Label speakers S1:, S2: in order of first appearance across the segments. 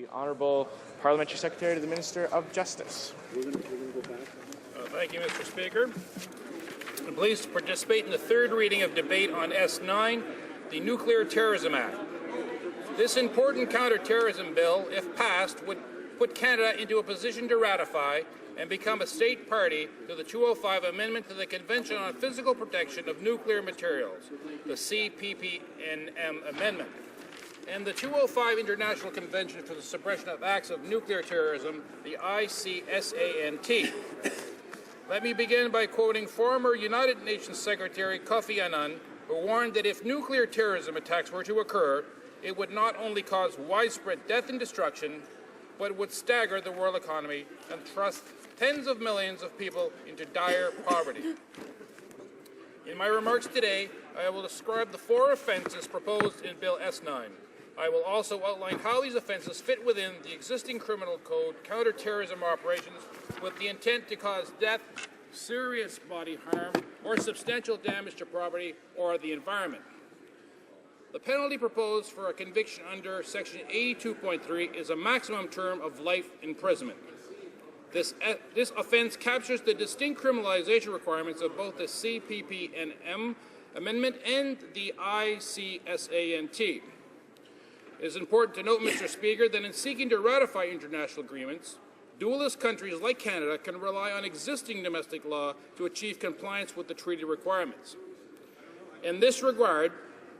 S1: The Honourable Parliamentary Secretary to the Minister of Justice.
S2: Thank you, Mr. Speaker. I'm pleased to participate in the third reading of debate on S9, the Nuclear Terrorism Act. This important counter-terrorism bill, if passed, would put Canada into a position to ratify and become a state party to the 205 Amendment to the Convention on Physical Protection of Nuclear Materials, the CPPNM Amendment, and the 205 International Convention for the Suppression of Acts of Nuclear Terrorism, the ICSANT. Let me begin by quoting former United Nations Secretary Kofi Annan, who warned that if nuclear terrorism attacks were to occur, it would not only cause widespread death and destruction, but would stagger the world economy and thrust tens of millions of people into dire poverty. In my remarks today, I will describe the 4 offences proposed in Bill S9. I will also outline how these offences fit within the existing criminal code counter-terrorism operations with the intent to cause death, serious body harm, or substantial damage to property or the environment. The penalty proposed for a conviction under Section 82.3 is a maximum term of life imprisonment. This offence captures the distinct criminalization requirements of both the CPPNM Amendment and the ICSANT. It is important to note, Mr. Speaker, that in seeking to ratify international agreements, dualist countries like Canada can rely on existing domestic law to achieve compliance with the treaty requirements. In this regard,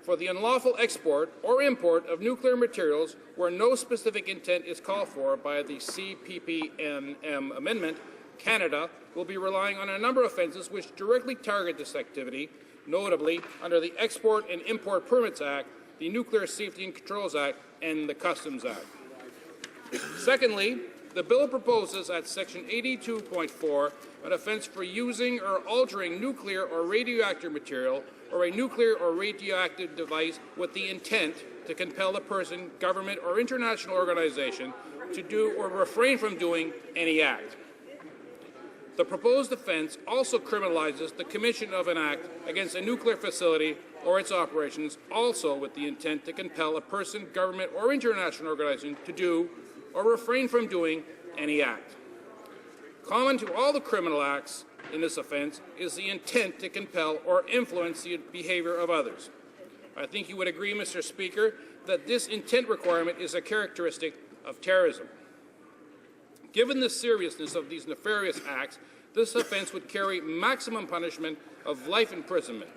S2: for the unlawful export or import of nuclear materials where no specific intent is called for by the CPPNM Amendment, Canada will be relying on a number of offences which directly target this activity, notably under the Export and Import Permits Act, the Nuclear Safety and Controls Act, and the Customs Act. Secondly, the bill proposes at Section 82.4 an offence for using or altering nuclear or radioactive material or a nuclear or radioactive device with the intent to compel a person, government, or international organization to do or refrain from doing any act. The proposed offence also criminalizes the commission of an act against a nuclear facility or its operations, also with the intent to compel a person, government, or international organization to do or refrain from doing any act. Common to all the criminal acts in this offence is the intent to compel or influence the behaviour of others. I think you would agree, Mr. Speaker, that this intent requirement is a characteristic of terrorism. Given the seriousness of these nefarious acts, this offence would carry maximum punishment of life imprisonment.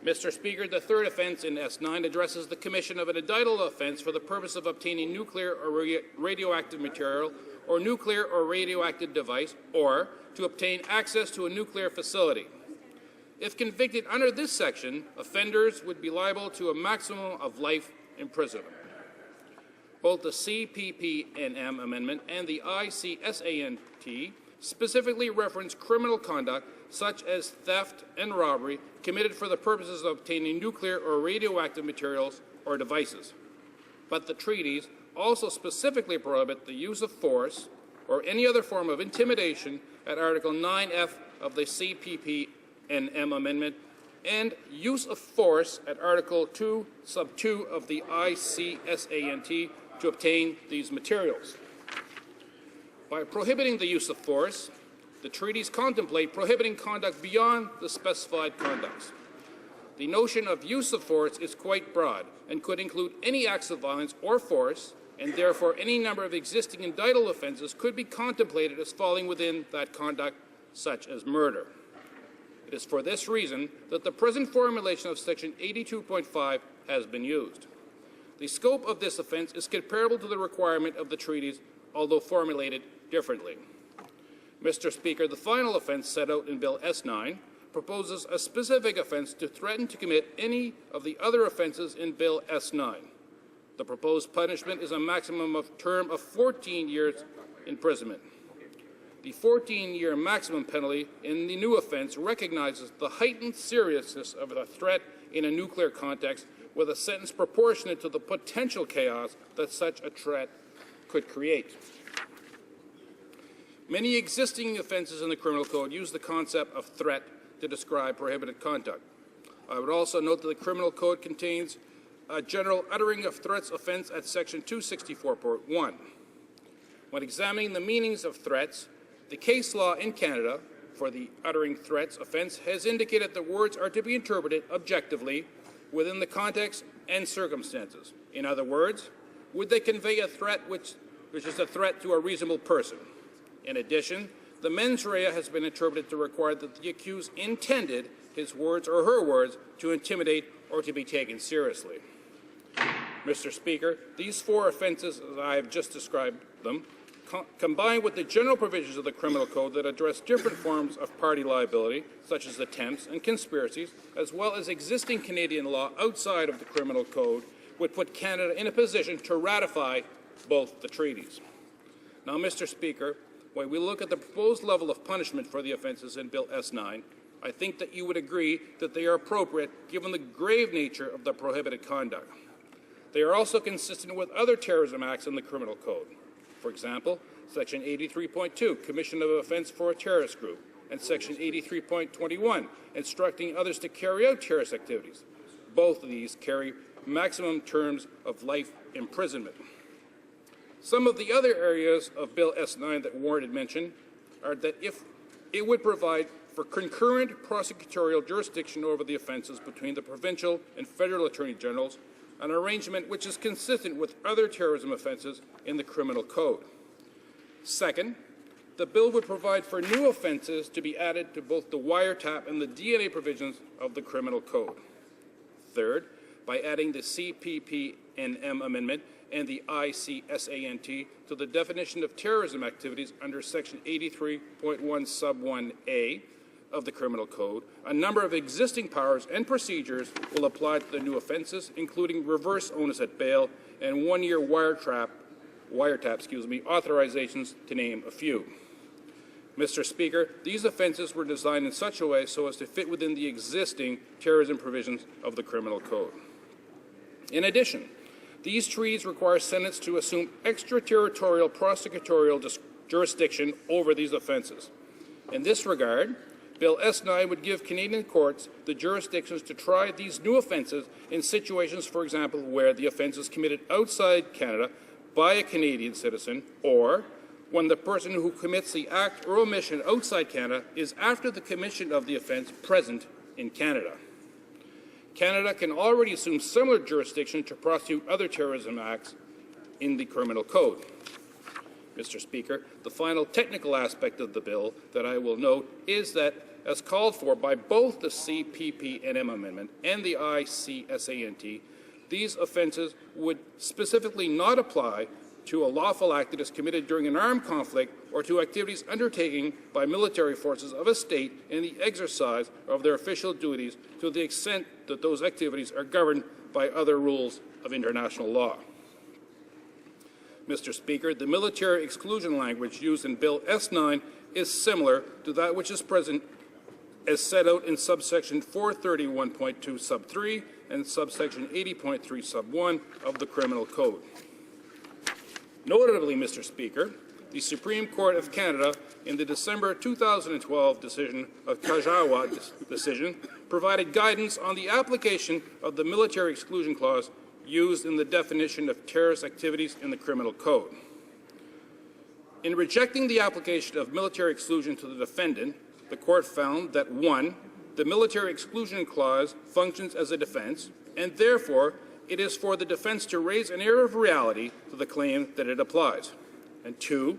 S2: Mr. Speaker, the third offence in S9 addresses the commission of an indictable offence for the purpose of obtaining nuclear or radioactive material or nuclear or radioactive device, or to obtain access to a nuclear facility. If convicted under this section, offenders would be liable to a maximum of life imprisonment. Both the CPPNM Amendment and the ICSANT specifically reference criminal conduct such as theft and robbery committed for the purposes of obtaining nuclear or radioactive materials or devices. But the treaties also specifically prohibit the use of force or any other form of intimidation at Article 9F of the CPPNM Amendment and use of force at Article 2, Sub 2 of the ICSANT to obtain these materials. By prohibiting the use of force, the treaties contemplate prohibiting conduct beyond the specified conducts. The notion of use of force is quite broad and could include any acts of violence or force, and therefore any number of existing indictable offences could be contemplated as falling within that conduct, such as murder. It is for this reason that the present formulation of Section 82.5 has been used. The scope of this offence is comparable to the requirement of the treaties, although formulated differently. Mr. Speaker, the final offence set out in Bill S9 proposes a specific offence to threaten to commit any of the other offences in Bill S9. The proposed punishment is a maximum term of 14 years imprisonment. The 14-year maximum penalty in the new offence recognizes the heightened seriousness of the threat in a nuclear context, with a sentence proportionate to the potential chaos that such a threat could create. Many existing offences in the Criminal Code use the concept of threat to describe prohibited conduct. I would also note that the Criminal Code contains a general uttering of threats offence at Section 264.1. When examining the meanings of threats, the case law in Canada for the uttering threats offence has indicated that words are to be interpreted objectively within the context and circumstances. In other words, would they convey a threat which is a threat to a reasonable person? In addition, the mens rea has been interpreted to require that the accused intended his words or her words to intimidate or to be taken seriously. Mr. Speaker, these four offences, as I have just described them, combined with the general provisions of the Criminal Code that address different forms of party liability, such as attempts and conspiracies, as well as existing Canadian law outside of the Criminal Code, would put Canada in a position to ratify both the treaties. Now, Mr. Speaker, when we look at the proposed level of punishment for the offences in Bill S9, I think that you would agree that they are appropriate given the grave nature of the prohibited conduct. They are also consistent with other terrorism acts in the Criminal Code. For example, Section 83.2, commission of offence for a terrorist group, and Section 83.21, instructing others to carry out terrorist activities. Both of these carry maximum terms of life imprisonment. Some of the other areas of Bill S9 that warranted mention are that if it would provide for concurrent prosecutorial jurisdiction over the offences between the provincial and federal attorney generals, an arrangement which is consistent with other terrorism offences in the Criminal Code. Second, the bill would provide for new offences to be added to both the wiretap and the DNA provisions of the Criminal Code. Third, by adding the CPPNM amendment and the ICSANT to the definition of terrorism activities under Section 83.1 sub 1A of the Criminal Code, a number of existing powers and procedures will apply to the new offences, including reverse onus at bail and one-year wiretap authorizations, to name a few. Mr. Speaker, these offences were designed in such a way so as to fit within the existing terrorism provisions of the Criminal Code. In addition, these treaties require Senates to assume extraterritorial prosecutorial jurisdiction over these offences. In this regard, Bill S9 would give Canadian courts the jurisdictions to try these new offences in situations, for example, where the offence is committed outside Canada by a Canadian citizen, or when the person who commits the act or omission outside Canada is, after the commission of the offence, present in Canada. Canada can already assume similar jurisdiction to prosecute other terrorism acts in the Criminal Code. Mr. Speaker, the final technical aspect of the bill that I will note is that, as called for by both the CPPNM amendment and the ICSANT, these offences would specifically not apply to a lawful act that is committed during an armed conflict or to activities undertaken by military forces of a state in the exercise of their official duties, to the extent that those activities are governed by other rules of international law. Mr. Speaker, the military exclusion language used in Bill S9 is similar to that which is present as set out in subsection 431.2 sub 3 and subsection 80.3 sub 1 of the Criminal Code. Notably, Mr. Speaker, the Supreme Court of Canada, in the December 2012 decision of Kajawa decision, provided guidance on the application of the military exclusion clause used in the definition of terrorist activities in the Criminal Code. In rejecting the application of military exclusion to the defendant, the Court found that 1. The military exclusion clause functions as a defence, and therefore it is for the defence to raise an air of reality to the claim that it applies. And 2.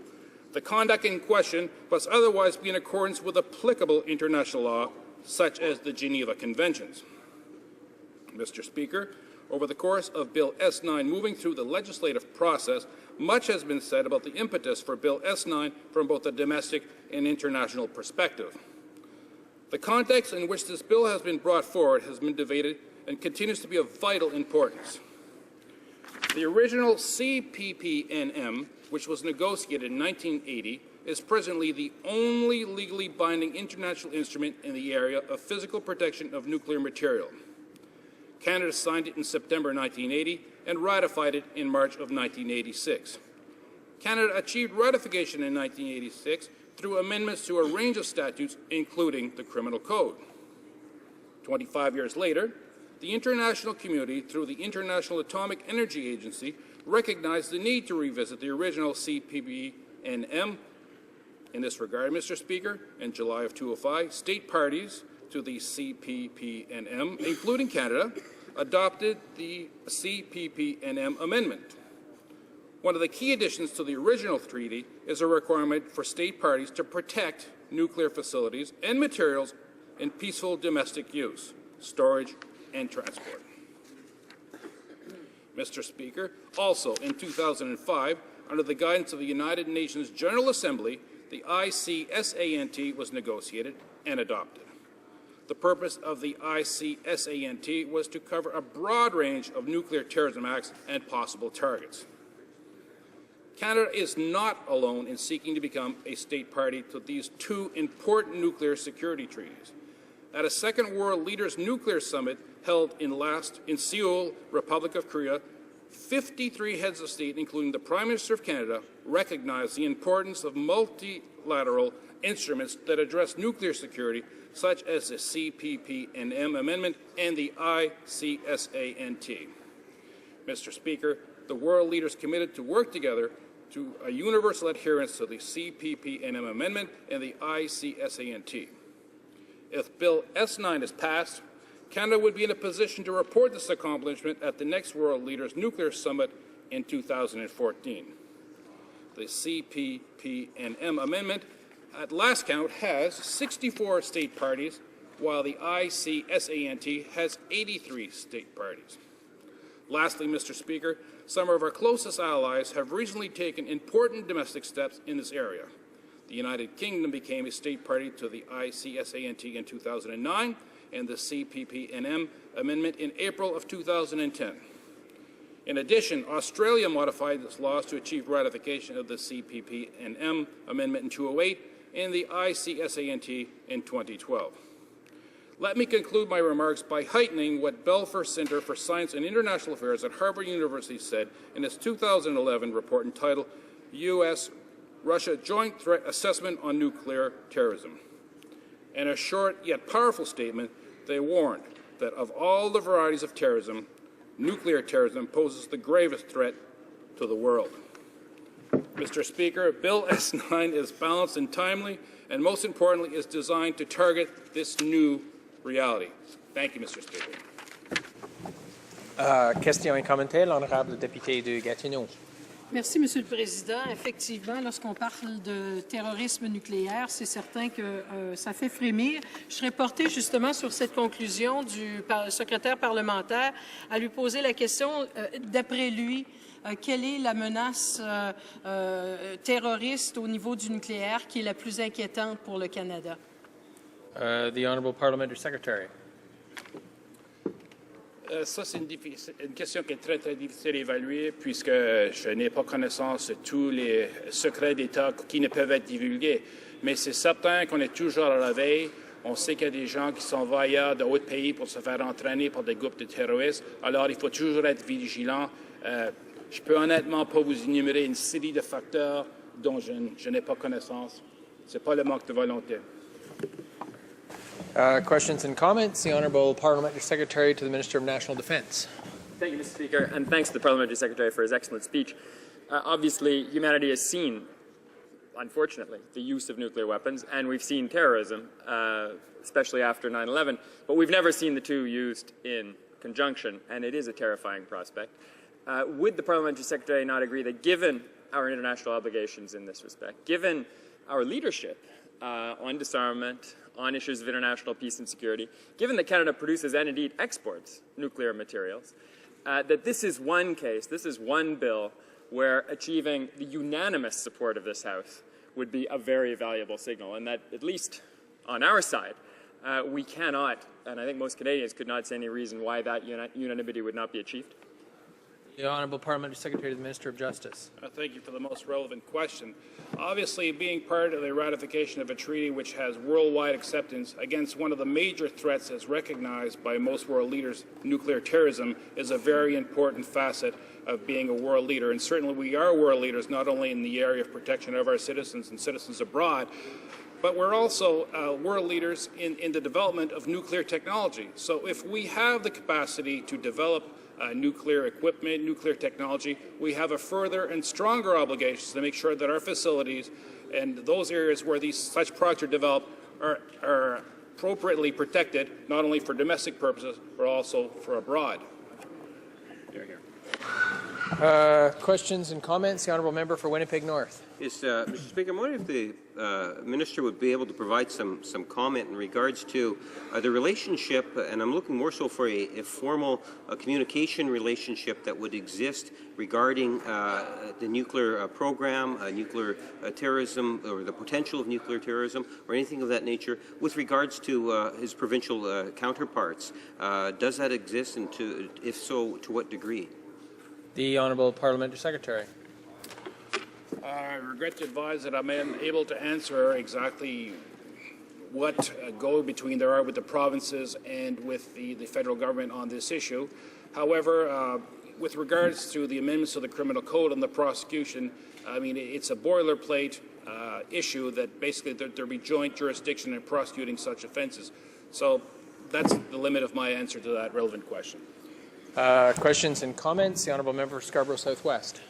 S2: The conduct in question must otherwise be in accordance with applicable international law, such as the Geneva Conventions. Mr. Speaker, over the course of Bill S9 moving through the legislative process, much has been said about the impetus for Bill S9 from both a domestic and international perspective. The context in which this bill has been brought forward has been debated and continues to be of vital importance. The original CPPNM, which was negotiated in 1980, is presently the only legally binding international instrument in the area of physical protection of nuclear material. Canada signed it in September 1980 and ratified it in March of 1986. Canada achieved ratification in 1986 through amendments to a range of statutes, including the Criminal Code. 25 years later, the international community, through the International Atomic Energy Agency, recognized the need to revisit the original CPP-NM. In this regard, Mr. Speaker, in July of 2005, state parties to the CPP-NM, including Canada, adopted the CPP-NM amendment. One of the key additions to the original treaty is a requirement for state parties to protect nuclear facilities and materials in peaceful domestic use, storage, and transport. Mr. Speaker, also in 2005, under the guidance of the United Nations General Assembly, the ICSANT was negotiated and adopted. The purpose of the ICSANT was to cover a broad range of nuclear terrorism acts and possible targets. Canada is not alone in seeking to become a state party to these two important nuclear security treaties. At a Second World Leaders Nuclear Summit held in Seoul, Republic of Korea, 53 heads of state, including the Prime Minister of Canada, recognized the importance of multilateral instruments that address nuclear security, such as the CPP-NM Amendment and the ICSANT. Mr. Speaker, the world leaders committed to work together to a universal adherence to the CPP-NM Amendment and the ICSANT. If Bill S9 is passed, Canada would be in a position to report this accomplishment at the next World Leaders Nuclear Summit in 2014. The CPP-NM Amendment, at last count, has 64 state parties, while the ICSANT has 83 state parties. Lastly, Mr. Speaker, some of our closest allies have recently taken important domestic steps in this area. The United Kingdom became a state party to the ICSANT in 2009 and the CPP-NM Amendment in April of 2010. In addition, Australia modified its laws to achieve ratification of the CPP-NM Amendment in 2008 and the ICSANT in 2012. Let me conclude my remarks by heightening what Belfer Center for Science and International Affairs at Harvard University said in its 2011 report entitled U.S.-Russia Joint Threat Assessment on Nuclear Terrorism. In a short yet powerful statement, they warned that of all the varieties of terrorism, nuclear terrorism poses the gravest threat to the world. Mr. Speaker, Bill S9 is balanced and timely, and most importantly, is designed to target this new reality. Thank you, Mr. Speaker.
S3: Question et commentaire, l'honorable député de Gatineau.
S4: Merci, Monsieur le Président. Effectivement, lorsqu'on parle de terrorisme nucléaire, c'est certain que ça fait frémir. Je serais portée justement sur cette conclusion du secrétaire parlementaire à lui poser la question, d'après lui, quelle est la menace terroriste au niveau du nucléaire qui est la plus inquiétante pour le Canada?
S3: The Honourable Parliamentary Secretary.
S1: Ça, c'est une question qui est très, très difficile à évaluer puisque je n'ai pas connaissance de tous les secrets d'État qui ne peuvent être divulgués. Mais c'est certain qu'on est toujours à la veille. On sait qu'il y a des gens qui s'en vont ailleurs, de d'autres pays, pour se faire entraîner par des groupes de terroristes. Alors, il faut toujours être vigilant. Je peux honnêtement pas vous énumérer une série de facteurs dont je n'ai pas connaissance. Ce n'est pas le manque de volonté.
S3: Questions and comments. The Honourable Parliamentary Secretary to the Minister of National Defence.
S5: Thank you, Mr. Speaker, and thanks to the Parliamentary Secretary for his excellent speech. Obviously, humanity has seen, unfortunately, the use of nuclear weapons, and we've seen terrorism, especially after 9/11, but we've never seen the two used in conjunction, and it is a terrifying prospect. Would the Parliamentary Secretary not agree that given our international obligations in this respect, given our leadership on disarmament, on issues of international peace and security, given that Canada produces and indeed exports nuclear materials, that this is one case, this is one bill where achieving the unanimous support of this House would be a very valuable signal, and that at least on our side, we cannot, and I think most Canadians could not see any reason why that unanimity would not be achieved.
S3: The Honourable Parliamentary Secretary to the Minister of Justice.
S1: Thank you for the most relevant question. Obviously, being part of the ratification of a treaty which has worldwide acceptance against one of the major threats as recognized by most world leaders, nuclear terrorism, is a very important facet of being a world leader. And certainly we are world leaders not only in the area of protection of our citizens and citizens abroad,
S2: but we're also world leaders in the development of nuclear technology. So if we have the capacity to develop nuclear equipment, nuclear technology, we have a further and stronger obligation to make sure that our facilities and those areas where such products are developed are appropriately protected, not only for domestic purposes, but also for abroad.
S3: Questions and comments? The Honourable Member for Winnipeg North.
S6: Yes, Mr. Speaker, I'm wondering if the Minister would be able to provide some comment in regards to the relationship, and I'm looking more so for a formal communication relationship that would exist regarding the nuclear program, nuclear terrorism, or the potential of nuclear terrorism, or anything of that nature, with regards to his provincial counterparts. Does that exist, and if so, to what degree?
S3: The Honourable Parliamentary Secretary.
S1: I regret to advise that I'm unable to answer exactly what go-between there are with the provinces and with the federal government on this issue. However, with regards to the amendments to the criminal code and the prosecution, I mean, it's a boilerplate issue that basically there be joint jurisdiction in prosecuting such offences. So that's the limit of my answer to that relevant question.
S3: Questions and comments? The Honourable Member for Scarborough Southwest.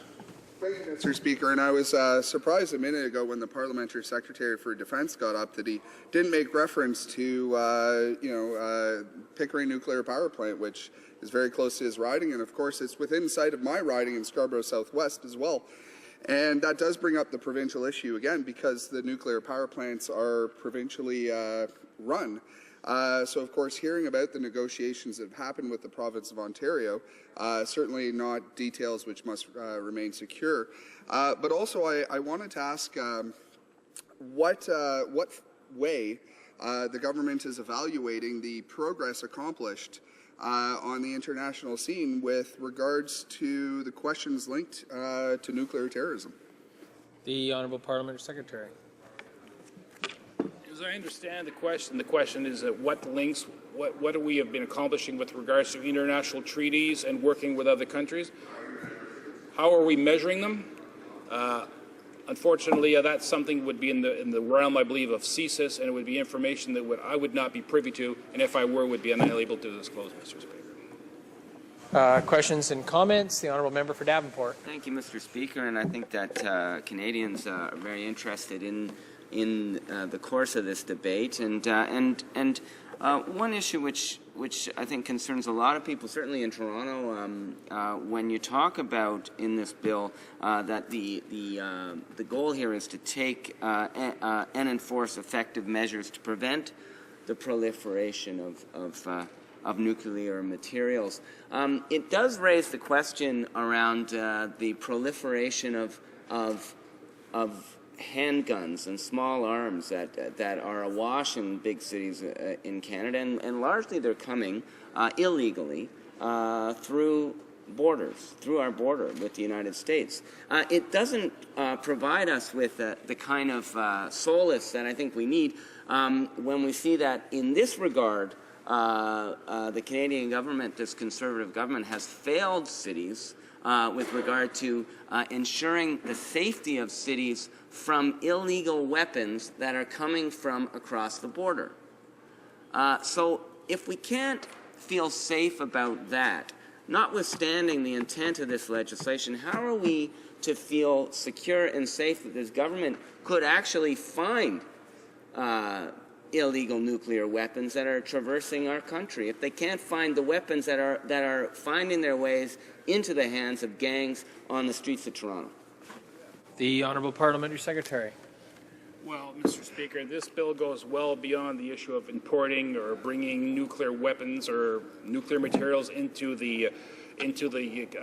S7: Thank you, Mr. Speaker. And I was surprised a minute ago when the Parliamentary Secretary for Defence got up that he didn't make reference to, Pickering Nuclear Power Plant, which is very close to his riding. And, of course, it's within sight of my riding in Scarborough Southwest as well. And that does bring up the provincial issue again, because the nuclear power plants are provincially run. So, of course, hearing about the negotiations that have happened with the province of Ontario, certainly not details which must remain secure. But also, I wanted to ask what way the government is evaluating the progress accomplished on the international scene with regards to the questions linked to nuclear terrorism.
S3: The Honourable Parliamentary Secretary.
S1: As I understand the question is what links, what we have been accomplishing with regards to international treaties and working with other countries. How are we measuring them? Unfortunately, that's something would be in the realm, I believe, of CSIS, and it would be information that I would not be privy to, and if I were, would be unable to disclose, Mr. Speaker.
S3: Questions and comments? The Honourable Member for Davenport.
S8: Thank you, Mr. Speaker, and I think that Canadians are very interested in the course of this debate, and one issue which I think concerns a lot of people, certainly in Toronto, when you talk about in this bill that the goal here is to take and enforce effective measures to prevent the proliferation of nuclear materials. It does raise the question around the proliferation of handguns and small arms that are awash in big cities in Canada, and largely they're coming illegally through our border with the United States. It doesn't provide us with the kind of solace that I think we need when we see that in this regard the Canadian government, this Conservative government, has failed cities with regard to ensuring the safety of cities from illegal weapons that are coming from across the border. So if we can't feel safe about that, notwithstanding the intent of this legislation, how are we to feel secure and safe that this government could actually find illegal nuclear weapons that are traversing our country? If they can't find the weapons that are finding their ways into the hands of gangs on the streets of Toronto?
S3: The Honourable Parliamentary Secretary.
S1: Well, Mr. Speaker, this bill goes well beyond the issue of importing or bringing nuclear weapons or nuclear materials into the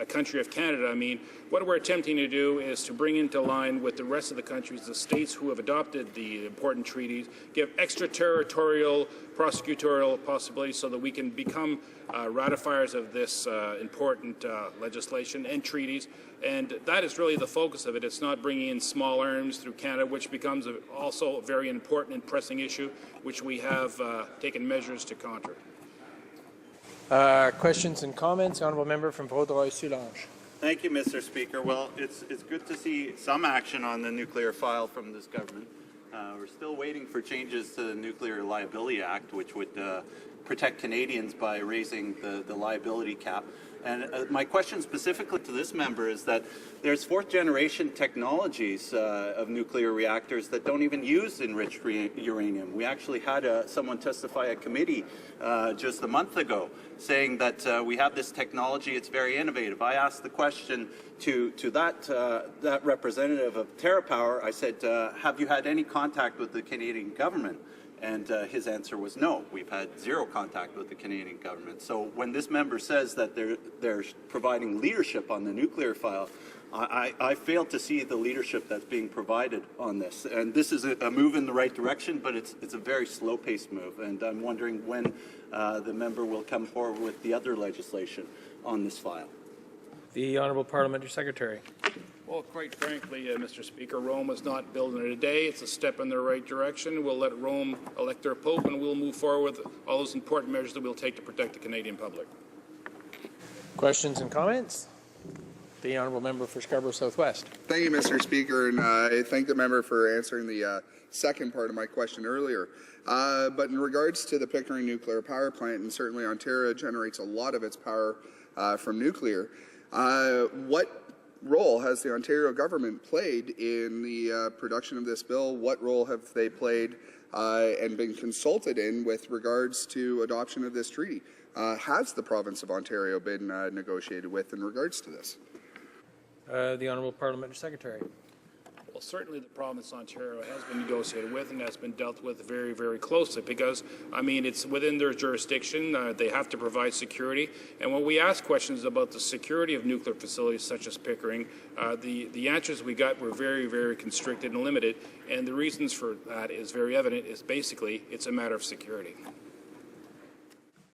S1: country of Canada. I mean, what we're attempting to do is to bring into line with the rest of the countries, the states who have adopted the important treaties, give extraterritorial prosecutorial possibilities so that we can become ratifiers of this important legislation and treaties. And that is really the focus of it. It's not bringing in small arms through Canada, which becomes also a very important and pressing issue, which we have taken measures to counter.
S3: Questions and comments? The Honourable Member from Vaudreuil-Soulanges.
S9: Thank you, Mr. Speaker. Well, it's good to see some action on the nuclear file from this government. We're still waiting for changes to the Nuclear Liability Act, which would protect Canadians by raising the liability cap. And my question specifically to this member is that there's fourth-generation technologies of nuclear reactors that don't even use enriched uranium. We actually had someone testify at committee just a month ago saying that we have this technology, it's very innovative. I asked the question to that representative of TerraPower, I said, have you had any contact with the Canadian government? And his answer was no. We've had zero contact with the Canadian government. So when this member says that they're providing leadership on the nuclear file, I fail to see the leadership that's being provided on this. And this is a move in the right direction, but it's a very slow-paced move. And I'm wondering when the member will come forward with the other legislation on this file.
S3: The Honourable Parliamentary Secretary.
S1: Well, quite frankly, Mr. Speaker, Rome was not built in a day. It's a step in the right direction. We'll let Rome elect their Pope, and we'll move forward with all those important measures that we'll take to protect the Canadian public.
S3: Questions and comments? The Honourable Member for Scarborough Southwest.
S7: Thank you, Mr. Speaker, and I thank the member for answering the second part of my question earlier. But in regards to the Pickering nuclear power plant, and certainly Ontario generates a lot of its power from nuclear, what role has the Ontario government played in the production of this bill? What role have they played and been consulted in with regards to adoption of this treaty? Has the province of Ontario been negotiated with in regards to this?
S3: The Honourable Parliamentary Secretary.
S1: Well, certainly the province of Ontario has been negotiated with and has been dealt with very, very closely because, I mean, it's within their jurisdiction. They have to provide security. And when we ask questions about the security of nuclear facilities such as Pickering, the answers we got were very, very constricted and limited. And the reasons for that is very evident. Is basically it's a matter of security.